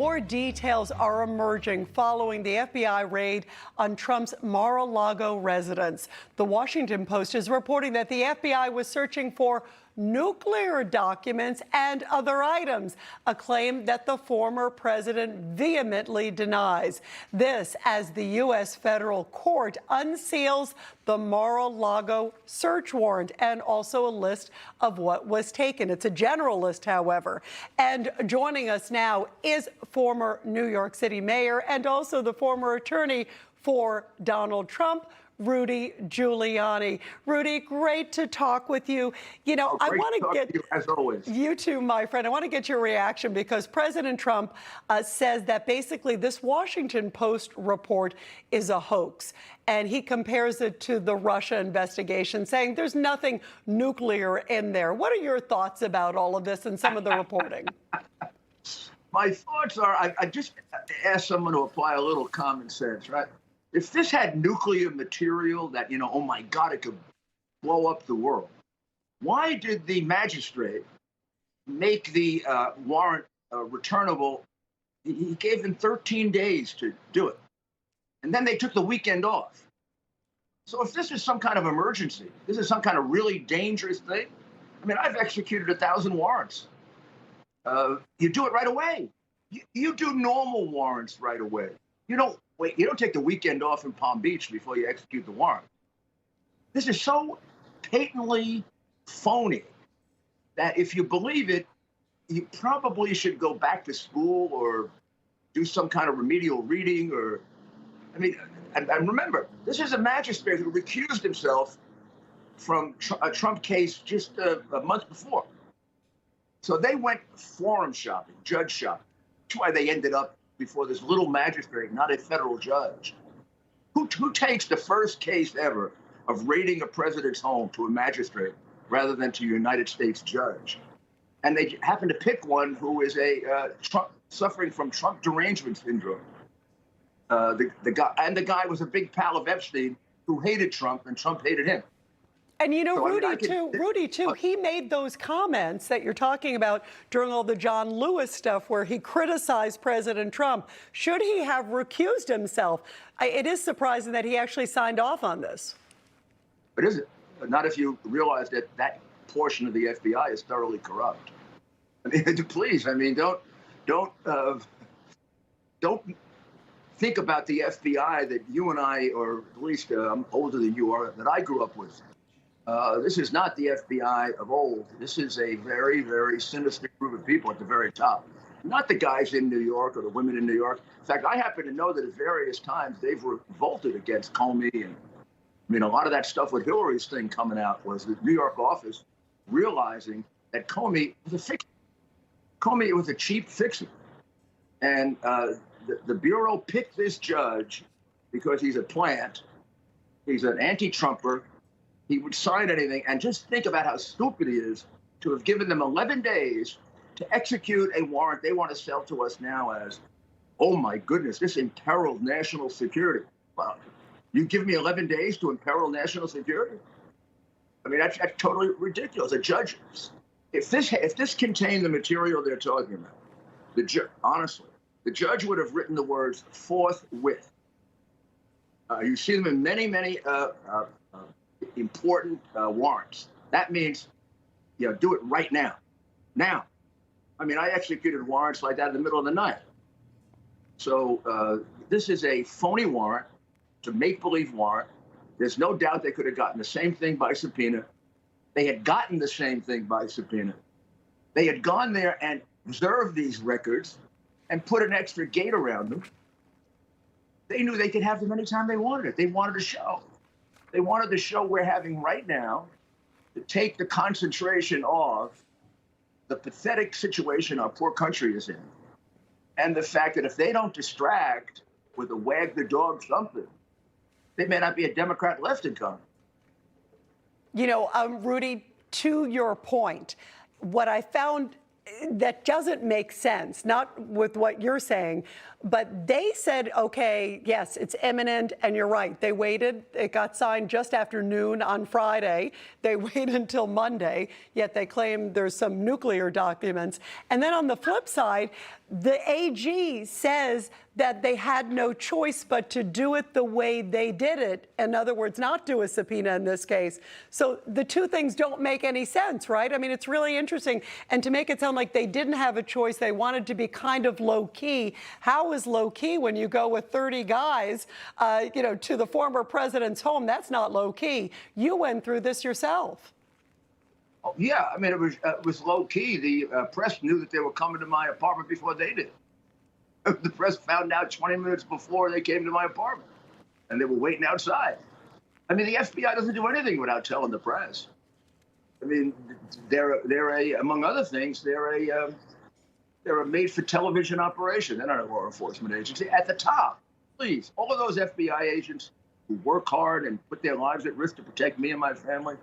More details are emerging following the FBI raid on Trump's Mar-a-Lago residence. The Washington Post is reporting that the FBI was searching for nuclear documents and other items, a claim that the former president vehemently denies. This as the U.S. federal court unseals the Mar-a-Lago search warrant and also a list of what was taken. It's a general list, however. And joining us now is former New York City mayor and also the former attorney for Donald Trump, Rudy Giuliani. Rudy, great to talk with you. You know, I want to get you, as always. You too, my friend. I want to get your reaction because President Trump says that basically this Washington Post report is a hoax. And he compares it to the Russia investigation, saying there's nothing nuclear in there. What are your thoughts about all of this and some of the reporting? My thoughts are, I just asked someone to apply a little common sense, right? If this had nuclear material that, oh my God, it could blow up the world, why did the magistrate make the warrant returnable? He gave them 13 days to do it. And then they took the weekend off. So if this is some kind of emergency, this is some kind of really dangerous thing. I mean, I've executed 1,000 warrants. You do it right away. You do normal warrants right away. You don't take the weekend off in Palm Beach before you execute the warrant. This is so patently phony that if you believe it, you probably should go back to school or do some kind of remedial reading and remember, this is a magistrate who recused himself from a Trump case just a month before. So they went forum shopping, judge shopping. That's why they ended up before this little magistrate, not a federal judge. Who takes the first case ever of raiding a president's home to a magistrate rather than to a United States judge? And they happen to pick one who is suffering from Trump derangement syndrome. The guy was a big pal of Epstein who hated Trump, and Trump hated him. And you know, So, Rudy too, he made those comments that you're talking about during all the John Lewis stuff where he criticized President Trump. Should he have recused himself? It is surprising that he actually signed off on this. But is it? Not if you realize that that portion of the FBI is thoroughly corrupt. I mean, please, don't think about the FBI that you and I, or at least I'm older than you are, that I grew up with. This is not the FBI of old. This is a very, very sinister group of people at the very top. Not the guys in New York or the women in New York. In fact, I happen to know that at various times they've revolted against Comey. And a lot of that stuff with Hillary's thing coming out was the New York office realizing that Comey was a fixer. Comey was a cheap fixer. And the Bureau picked this judge because he's a plant. He's an anti-Trumper. He would sign anything. And just think about how stupid he is to have given them 11 days to execute a warrant they want to sell to us now as, oh my goodness, this imperiled national security. Well, you give me 11 days to imperil national security? I mean, that's totally ridiculous. A judge, if this contained the material they're talking about, honestly, the judge would have written the words forthwith. You see them in many, many important warrants. That means, do it right now. Now. I mean, I executed warrants like that in the middle of the night. So this is a phony warrant. It's a make-believe warrant. There's no doubt they could have gotten the same thing by subpoena. They had gotten the same thing by subpoena. They had gone there and observed these records and put an extra gate around them. They knew they could have them anytime they wanted it. They wanted a show. They wanted the show we're having right now to take the concentration off the pathetic situation our poor country is in, and the fact that if they don't distract with a wag the dog something, they may not be a Democrat left in government. Rudy, to your point, what I found that doesn't make sense, not with what you're saying, but they said, okay, yes, it's imminent, and you're right. They waited. It got signed just after noon on Friday. They waited until Monday, yet they claim there's some nuclear documents. And then on the flip side, The AG says that they had no choice but to do it the way they did it. In other words, not do a subpoena in this case. So the two things don't make any sense, right? I mean, it's really interesting. And to make it sound like they didn't have a choice, they wanted to be kind of low key. How is low key when you go with 30 guys, to the former president's home? That's not low key. You went through this yourself. Oh, yeah, I mean, it was low key. The press knew that they were coming to my apartment before they did. The press found out 20 minutes before they came to my apartment, and they were waiting outside. I mean, the FBI doesn't do anything without telling the press. I mean, among other things, they're a made-for-television operation. They're not a law enforcement agency. At the top, please, all of those FBI agents who work hard and put their lives at risk to protect me and my family,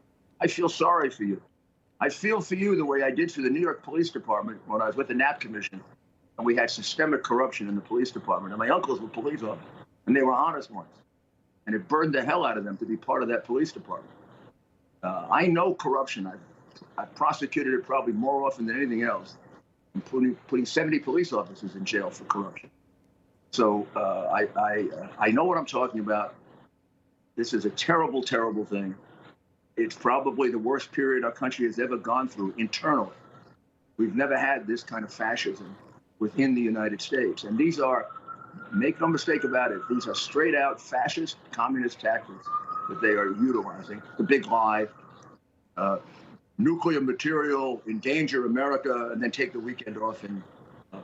I feel sorry for you. I feel for you the way I did for the New York Police Department when I was with the Knapp Commission, and we had systemic corruption in the police department. And my uncles were police officers, and they were honest ones. And it burned the hell out of them to be part of that police department. I know corruption. I've prosecuted it probably more often than anything else, including putting 70 police officers in jail for corruption. So I know what I'm talking about. This is a terrible, terrible thing. It's probably the worst period our country has ever gone through internally. We've never had this kind of fascism within the United States. And these are, make no mistake about it, these are straight out fascist communist tactics that they are utilizing. The big lie, nuclear material, endanger America, and then take the weekend off in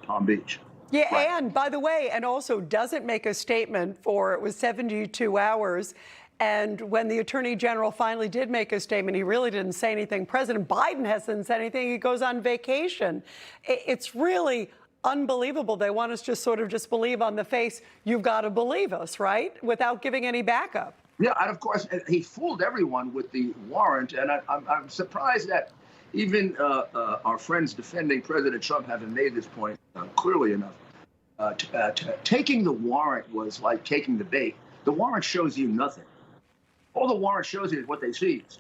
Palm Beach. Yeah, Right. and by the way, and also doesn't make a statement for, it was 72 hours. And when the Attorney General finally did make a statement, he really didn't say anything. President Biden hasn't said anything. He goes on vacation. It's really unbelievable. They want us to sort of just believe on the face, you've got to believe us, right? Without giving any backup. Yeah, and of course, he fooled everyone with the warrant. And I'm surprised that even our friends defending President Trump haven't made this point clearly enough. Taking the warrant was like taking the bait. The warrant shows you nothing. All the warrant shows you is what they seized.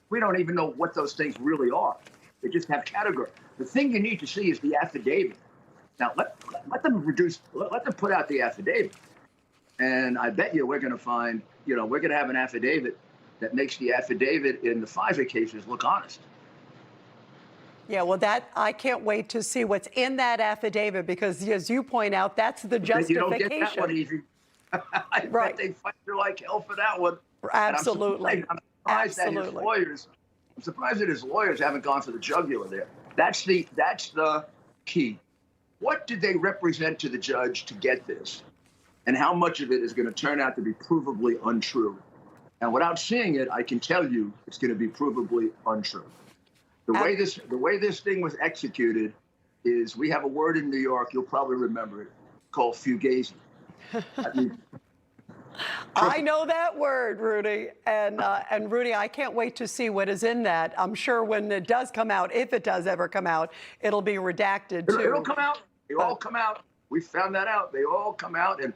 We don't even know what those things really are. They just have category. The thing you need to see is the affidavit. Now, let them put out the affidavit. And I bet you we're going to find, we're going to have an affidavit that makes the affidavit in the FISA cases look honest. Yeah, well, I can't wait to see what's in that affidavit because, as you point out, that's the justification. You don't get that one easy. I bet they fight you like hell for that one. Absolutely. I'm surprised that his lawyers haven't gone for the jugular there. That's the key. What did they represent to the judge to get this? And how much of it is going to turn out to be provably untrue? And without seeing it, I can tell you it's going to be provably untrue. The way this thing was executed is, we have a word in New York, you'll probably remember it, called fugazi. I know that word, Rudy. And Rudy, I can't wait to see what is in that. I'm sure when it does come out, if it does ever come out, it'll be redacted too. It'll come out. They all come out. We found that out. They all come out. And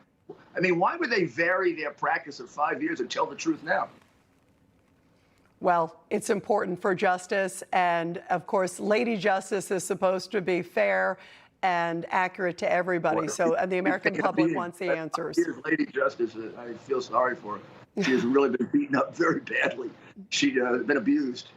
I mean, why would they vary their practice of 5 years and tell the truth now? Well, it's important for justice. And of course, Lady Justice is supposed to be fair and accurate to everybody. So the American public wants the answers. Here's Lady Justice. I feel sorry for her. She has really been beaten up very badly. She's been abused.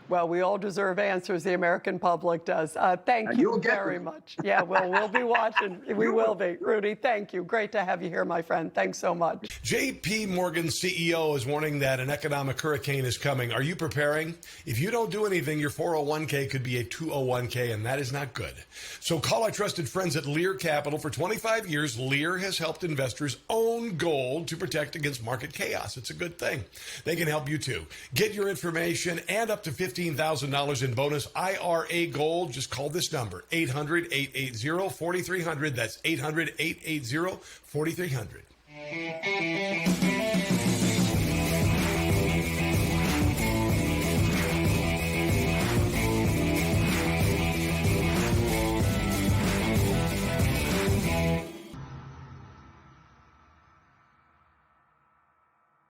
Well, we all deserve answers. The American public does. Thank you very much. Yeah, well, we'll be watching. We will be. Rudy, thank you. Great to have you here, my friend. Thanks so much. J.P. Morgan's CEO is warning that an economic hurricane is coming. Are you preparing? If you don't do anything, your 401k could be a 201k, and that is not good. So call our trusted friends at Lear Capital. For 25 years, Lear has helped investors own gold to protect against market chaos. It's a good thing. They can help you, too. Get your information and up to $15,000 in bonus IRA gold. Just call this number, 800-880-4300. That's 800-880-4300.